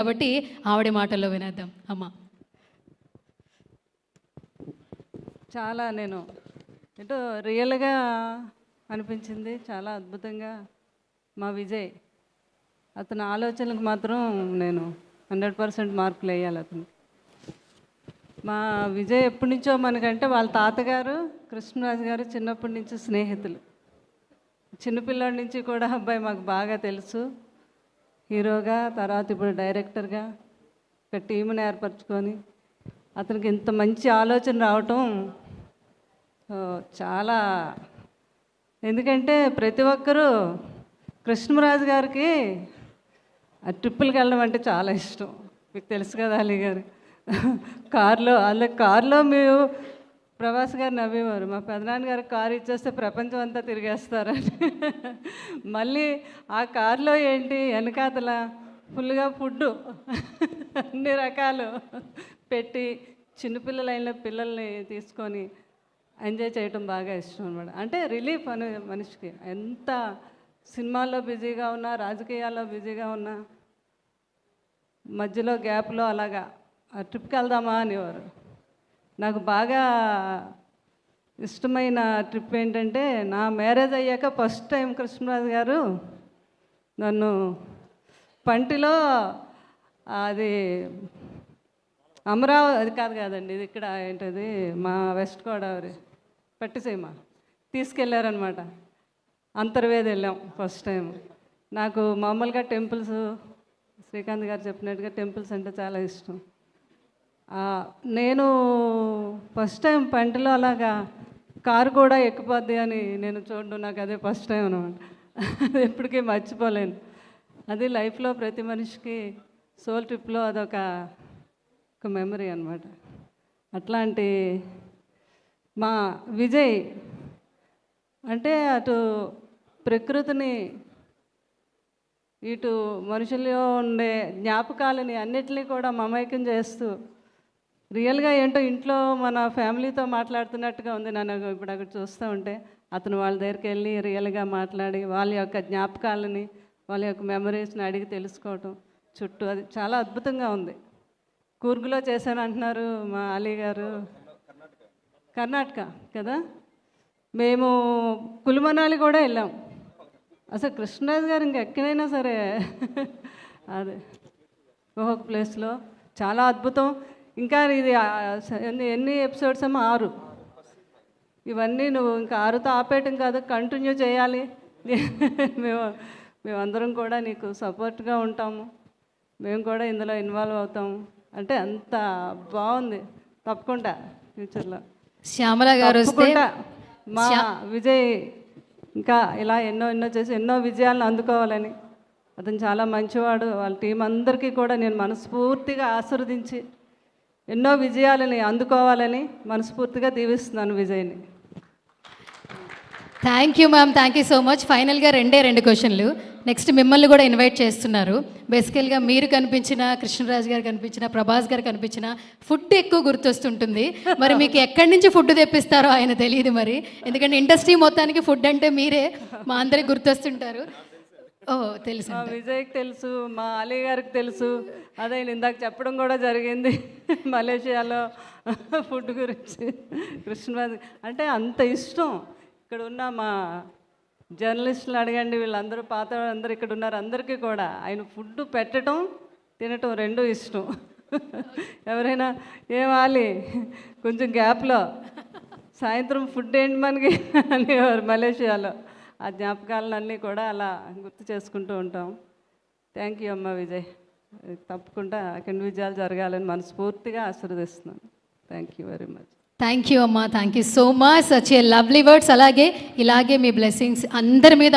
కాబట్టి ఆవిడ మాటల్లో వినేద్దాం. అమ్మ చాలా నేను ఏంటో రియల్గా అనిపించింది, చాలా అద్భుతంగా. మా విజయ్ అతని ఆలోచనలకు మాత్రం నేను 100% మార్కులు వేయాలి అతను. మా విజయ్ ఎప్పటి నుంచో మనకంటే వాళ్ళ తాతగారు కృష్ణరాజు గారు చిన్నప్పటి నుంచి స్నేహితులు. చిన్నపిల్లడి నుంచి కూడా అబ్బాయి మాకు బాగా తెలుసు. హీరోగా, తర్వాత ఇప్పుడు డైరెక్టర్గా ఒక టీంని ఏర్పరచుకొని అతనికి ఇంత మంచి ఆలోచన రావటం చాలా, ఎందుకంటే ప్రతి ఒక్కరూ కృష్ణరాజు గారికి ఆ ట్రిప్పులకి వెళ్ళడం అంటే చాలా ఇష్టం. మీకు తెలుసు కదా అలీ గారు. కారులో మేము ప్రభాస్ గారు నవ్వేవారు, మా పెదనాన్నగారు కారు ఇచ్చేస్తే ప్రపంచం అంతా తిరిగేస్తారని. మళ్ళీ ఆ కారులో ఏంటి వెనకాతల ఫుల్గా ఫుడ్డు అన్ని రకాలు పెట్టి చిన్నపిల్లలైన పిల్లల్ని తీసుకొని ఎంజాయ్ చేయటం బాగా ఇష్టం అనమాట. అంటే రిలీఫ్ అనే మనిషికి ఎంత సినిమాల్లో బిజీగా ఉన్నా, రాజకీయాల్లో బిజీగా ఉన్నా, మధ్యలో గ్యాప్లో అలాగా ట్రిప్కి వెళ్దామా అనేవారు. నాకు బాగా ఇష్టమైన ట్రిప్ ఏంటంటే, నా మ్యారేజ్ అయ్యాక ఫస్ట్ టైం కృష్ణరాజు గారు నన్ను పంటిలో, అది అమరావతి, అది కాదండి, ఇది ఇక్కడ ఏంటది మా వెస్ట్ గోదావరి పట్టిసీమ తీసుకెళ్ళారనమాట. అంతర్వేది వెళ్ళాం ఫస్ట్ టైం. నాకు మామూలుగా టెంపుల్స్, శ్రీకాంత్ గారు చెప్పినట్టుగా టెంపుల్స్ అంటే చాలా ఇష్టం. నేను ఫస్ట్ టైం పంటలో అలాగా కారు కూడా ఎక్కిపోద్ది అని నేను చూడడం, నాకు అదే ఫస్ట్ టైం అనమాట. అది ఎప్పటికీ మర్చిపోలేను. అది లైఫ్లో ప్రతి మనిషికి సోల్ ట్రిప్లో అదొక మెమరీ అనమాట. అట్లాంటి మా విజయ్ అంటే అటు ప్రకృతిని, ఇటు మనుషుల్లో ఉండే జ్ఞాపకాలని అన్నిటినీ కూడా మమైకం చేస్తూ రియల్గా ఏంటో ఇంట్లో మన ఫ్యామిలీతో మాట్లాడుతున్నట్టుగా ఉంది. నన్ను ఇప్పుడు అక్కడ చూస్తూ ఉంటే అతను వాళ్ళ దగ్గరికి వెళ్ళి రియల్గా మాట్లాడి వాళ్ళ యొక్క జ్ఞాపకాలని, వాళ్ళ యొక్క మెమరీస్ని అడిగి తెలుసుకోవటం చుట్టూ, అది చాలా అద్భుతంగా ఉంది. కూర్గులో చేశాను అంటున్నారు మా అలీ గారు. కర్ణాటక కదా. మేము కులుమనాలి కూడా వెళ్ళాం. అసలు కృష్ణరాజు గారు ఇంకెక్కడైనా సరే అదే ఒక్కొక్క ప్లేస్లో చాలా అద్భుతం. ఇంకా ఇది ఎన్ని ఎపిసోడ్స్ ఏమో 6. ఇవన్నీ నువ్వు ఇంకా 6తో ఆపేయటం కాదు, కంటిన్యూ చేయాలి. మేమందరం కూడా నీకు సపోర్ట్గా ఉంటాము, మేము కూడా ఇందులో ఇన్వాల్వ్ అవుతాము. అంటే అంత బాగుంది. తప్పకుండా ఫ్యూచర్లో శ్యామల గారు మా విజయ్ ఇంకా ఇలా ఎన్నో చేసి ఎన్నో విజయాలను అందుకోవాలని. అతను చాలా మంచివాడు. వాళ్ళ టీం అందరికీ కూడా నేను మనస్ఫూర్తిగా ఆశీర్వదించి ఎన్నో విజయాలని అందుకోవాలని మనస్ఫూర్తిగా దీవిస్తున్నాను విజయ్ని. Thank you ma'am, thank you so much. ఫైనల్గా 2 క్వశ్చన్లు. నెక్స్ట్ మిమ్మల్ని కూడా ఇన్వైట్ చేస్తున్నారు. బేసికల్గా మీరు కనిపించిన, కృష్ణరాజు గారు కనిపించిన, ప్రభాస్ గారు కనిపించిన ఫుడ్ ఎక్కువ గుర్తొస్తుంటుంది. మరి మీకు ఎక్కడి నుంచి ఫుడ్ తెప్పిస్తారో ఆయన తెలియదు మరి, ఎందుకంటే ఇండస్ట్రీ మొత్తానికి ఫుడ్ అంటే మీరే మా అందరికి గుర్తొస్తుంటారు. ఓ తెలుసు, విజయ్కి తెలుసు, మా అలీ గారికి తెలుసు. అదే ఇందాక చెప్పడం కూడా జరిగింది మలేషియాలో ఫుడ్ గురించి. కృష్ణరాజు అంటే అంత ఇష్టం. ఇక్కడ ఉన్న మా జర్నలిస్టులు అడగండి, వీళ్ళందరూ పాత అందరూ ఇక్కడ ఉన్నారు, అందరికీ కూడా ఆయన ఫుడ్ పెట్టడం తినటం 2 ఇష్టం. ఎవరైనా ఏమాలి కొంచెం గ్యాప్లో సాయంత్రం ఫుడ్ ఏంటి మనకి అనేవారు మలేషియాలో. ఆ జ్ఞాపకాలన్నీ కూడా అలా గుర్తు చేసుకుంటూ ఉంటాం. థ్యాంక్ యూ అమ్మ విజయ్. తప్పకుండా అఖండ విజయాలు జరగాలని మనస్ఫూర్తిగా ఆశీర్వదిస్తున్నాను. Thank you very much. Thank you అమ్మా, thank you so much. Such a lovely words. అలాగే ఇలాగే మీ బ్లెస్సింగ్స్ అందరి మీద